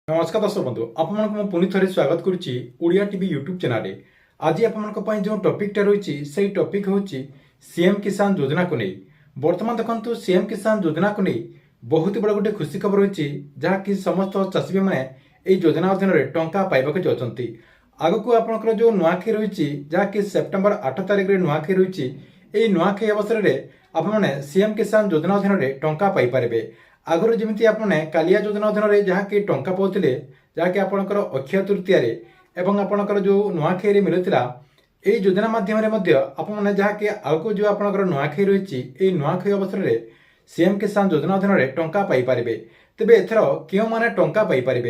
नमस्कार दर्शक बंधु आपन पुणी थे स्वागत करुच्ची ओडिया टीवी यूट्यूब चैनल। आज आपण जो टॉपिकटा रही से टॉपिक हूँ सीएम किसान योजना को नहीं। बर्तमान देखो सीएम किसान योजना को नहीं बहुत बड़ा गोटे खुशी खबर रही जहाँकि समस्त चाषी मैंने योजना अधीन टंका पाइबा जाती। आगक आपंकर जो नुआखाई रही जहाँकि सेप्टेम्बर 8 तारिख में नुआखाई रही नुआखाई अवसर में आपने सीएम किसान योजना अधीन टंका पाइपर। आगुरी जमी आपने कालिया योजना अधीन जहाँकि टंका पाते जहाँकि आपंकर अक्षय तृतीय एवं आपंकर जो नुआखाई मिलूला यही योजना मध्यम आपने जहाँकि आगक जो आपंकर नुआखाई रही नुआखाई अवसर में सीएम किसान योजना अधीन टंका पाइपर। तेज एथर क्यों मैंने टंका पाइपर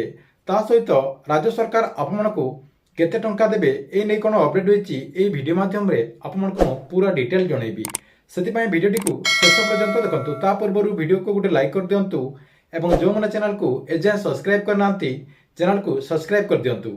ता सहित राज्य सरकार आपको केते टंका देबे ए नै कोन अपडेट होईची ए वीडियो माध्यम रे आपमनको पूरा डिटेल जणैबी। सेतिपय वीडियोटी को शेष पर्यंत देखंतु। ता पूर्व वीडियो को गोटे लाइक कर दियंतु एवं जो माने चैनल को एजाय सब्सक्राइब करनांती चैनल को सब्सक्राइब कर दियंतु।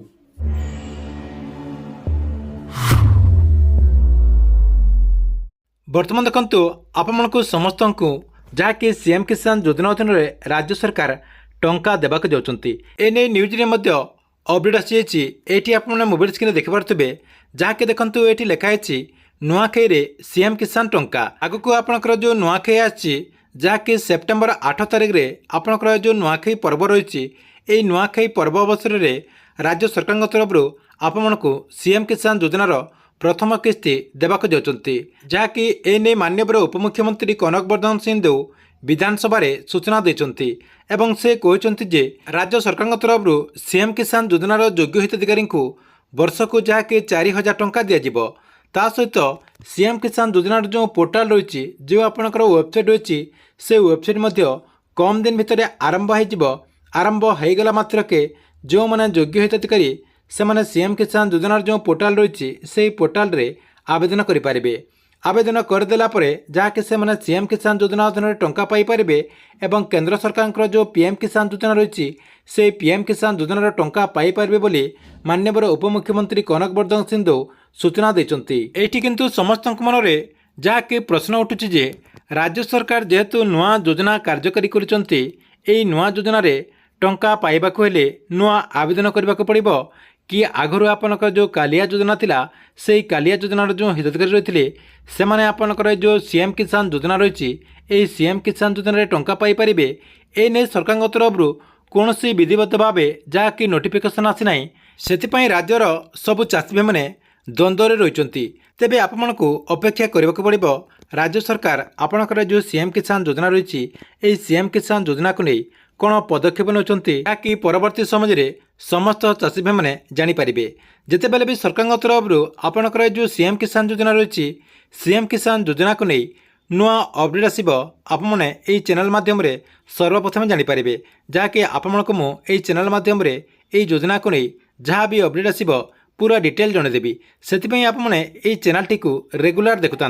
वर्तमान देखंतु आपमनको समस्तंकु जाके सीएम किसान योजना अधीन रे राज्य सरकार टंका देबाक जाउचंती। ए नै न्यूज रे मध्य अपडेट आसी ये आपने मोबाइल स्क्रीन देखिपे जहाँकि देखो ये लिखाई नुआखाई रे सीएम किसान टंका। आगक आपंकर जो नुआखाई आछि जहाँकि सेप्टेम्बर 8 तारिख में आपंकर जो नुआखाई पर्व रही नुआखाई पर्व अवसर में राज्य सरकार तरफ आपको सीएम किसान योजनार प्रथम किस्ती देवाक जाउछंती। जहाँकि एने माननीय उपमुख्यमंत्री कनक वर्धन सिंह विधानसभा सूचना देते एवं से कहते जे राज्य सरकार तरफ सीएम किसान योजनार योग्य हिताधिकारी को वर्ष को जहाँकि 4000 टंका दिज्व। ता सहित सीएम किसान योजनार जो पोर्टाल रही जो आपंकर वेबसाइट रही से वेबसाइट कम दिन भितर आरंभ होगला मात्रके जो मैंने योग्य हिताधिकारी से मैंने सीएम किसान योजनार जो पोर्टाल रही से पोर्टाल रे आवेदन करें। आवेदन करदेला जहाँकि से मैंने सीएम किसान योजना अधीन टंका पाइपर एवं केंद्र सरकार जो पीएम किसान योजना रही से पीएम किसान योजनार टंका पाइपर बोली माननीय उपमुख्यमंत्री कनक वर्धन सिंह सूचना देते। एठी किंतु समस्त मन में जहाँकि प्रश्न उठुची जे राज्य सरकार जेहेतु नुआ योजना कार्यकारी करुचंती एई नुआ योजना रे टंका पाइबाकु हेले नुआ आवेदन करबाकु पड़िबो कि आगरू आपनकर जो कालिया योजना थिला से कालिया योजनार जो हिताधिकारी रही से मैंने आपनकर जो सीएम किसान योजना रही सीएम किसान योजना टंका पाइपर ए नहीं सरकार तरफ कौन विधिवत भाव जहाँकि नोटिफिकेशन आसीना से राज्यर सबु चाषी भाई मैंने द्वंद्व रही। तेबे आपको अपेक्षा करने पड़ो राज्य सरकार आपनकर जो सीएम किसान योजना रही सीएम किसान योजना को नहीं कौन पदक्षेप नौकरी कि परवर्ती समय में समस्त चाषी भाई मैंने जानीपारे। जितेबाला भी सरकार तरफ आपनकर जो सीएम किसान योजना रही सीएम किसान योजना को नहीं नुआ अपडेट आसब आपने यही चैनल माध्यम सर्वप्रथम जानीपारे। जहाँकि आपको मुझे चैनल माध्यम योजना को नहीं जहाँ भी अपडेट आसब पूरा डिटेल जनईदेवी। से आपने यही चैनल टी रेगुलर देखुता।